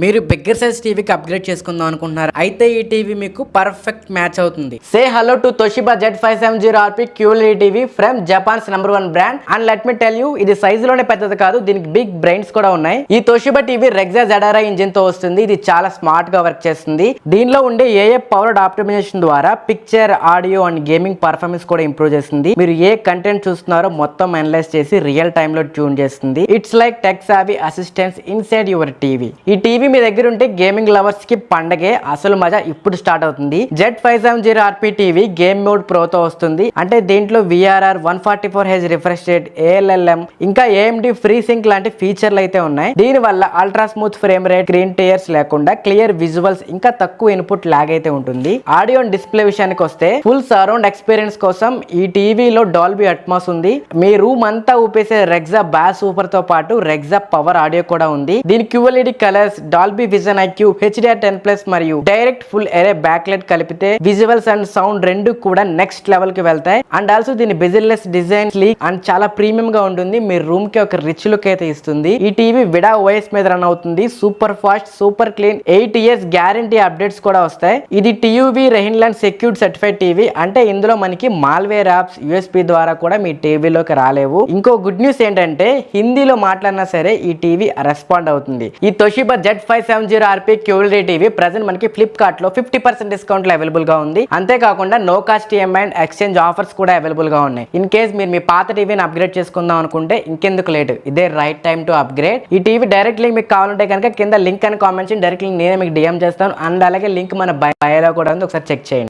మీరు bigger size టీవీకి upgrade చేసుకుందాం అనుకుంటున్నారు అయితే ఈ టీవీ మీకు పర్ఫెక్ట్ మ్యాచ్ అవుతుంది. సే hello to Toshiba Z570RP QLED TV from Japan's #1 brand and let me tell you ఇది సైజులోనే పెద్దది కాదు, దీనికి బిగ్ బ్రెయిన్స్ కూడా ఉన్నాయి. ఈ తోషిబా టీవీ రెగ్జా ZRI ఇంజిన్ తో వస్తుంది. ఇది చాలా స్మార్ట్ గా వర్క్ చేస్తుంది. దీనిలో ఉండే ఏఏ పవర్ ఆప్టిమైజేషన్ ద్వారా picture, audio and gaming performance కూడా ఇంప్రూవ్ చేస్తుంది. మీరు ఏ కంటెంట్ చూస్తున్నారో మొత్తం అనలైజ్ చేసి రియల్ టైమ్ లో ట్యూన్ చేస్తుంది. It's like tech savvy assistants inside your TV. ఈ టీవీ మీ దగ్గర ఉంటే గేమింగ్ లవర్స్ కి పండగే అసలు మజా ఇప్పుడు స్టార్ట్ అవుతుంది. Z570RP TV game mode pro తో వస్తుంది. అంటే దీంట్లో VRR 144Hz refresh rate, ALLM ఇంకా AMD ఫ్రీ సింక్ లాంటి ఫీచర్లు అయితే ఉన్నాయి. దీని వల్ల ultra smooth frame rate, screen tears లేకుండా క్లియర్ విజువల్స్ ఇంకా తక్కువ ఇన్పుట్ లాగ్ అయితే ఉంటుంది. ఆడియో అండ్ డిస్ప్లే విషయానికి వస్తే ఫుల్ సరౌండ్ ఎక్స్పీరియన్స్ కోసం ఈ టీవీలో డాల్బీ అట్మాస్ ఉంది. మీ రూమ్ అంతా ఊపేసే రెగ్జా బాస్ సూపర్ తో పాటు రెగ్జా పవర్ ఆడియో కూడా ఉంది. దీని QLED colours, Dolby vision IQ, HDR10+ మరియు డైరెక్ట్ ఫుల్ ఎరే బ్యాక్లైట్ కలిపితే విజువల్స్ అండ్ సౌండ్ రెండు కూడా నెక్స్ట్ లెవెల్ కి వెళ్తాయి. అండ్ ఆల్సో దీని బిజిల్లెస్ డిజైన్, స్లీక్ అండ్ చాలా ప్రీమియం గా ఉంటుంది. మీ రూమ్ కి ఒక రిచ్ లుక్ అయితే ఇస్తుంది. ఈ టీవీ విడా OS మీద రన్ అవుతుంది. Super fast, super clean, 8 years guarantee updates కూడా వస్తాయి. ఇది TUV రెయిన్లాండ్ సెక్యూర్డ్ సర్టిఫైడ్ టీవీ. అంటే ఇందులో మనకి మాల్వేర్ యాప్స్ USB ద్వారా కూడా మీ టీవీలోకి రాలేవు. ఇంకో గుడ్ న్యూస్ ఏంటంటే హిందీలో మాట్లాడినా సరే ఈ టీవీ రెస్పాండ్ అవుతుంది. ఈ Toshiba Z570RP QLED TV present మనకి ఫ్లిప్కార్ట్ లో 50% డిస్కౌంట్ లో అవైలబుల్ గా ఉంది. అంతేకాకుండా no cost EMI and exchange offers కూడా అవైలబుల్ గా ఉన్నాయి. ఇన్ కేస్ మీరు మీ పాత టీవీని అప్గ్రేడ్ చేసుకుందాం అనుకుంటే ఇంకెందుకు లేట్, ఇదే రైట్ టైం టు అప్గ్రేడ్. ఈ టీవీ డైరెక్ట్ లింక్ మీకు కావాలంటే కనుక కింద లింక్ అని కామెంట్ చేయండి. డైరెక్ట్ లింక్ నేనే మీకు DM చేస్తాను. అండ్ అలాగే లింక్ మన బయోలో కూడా ఉంది, ఒకసారి చెక్ చేయండి.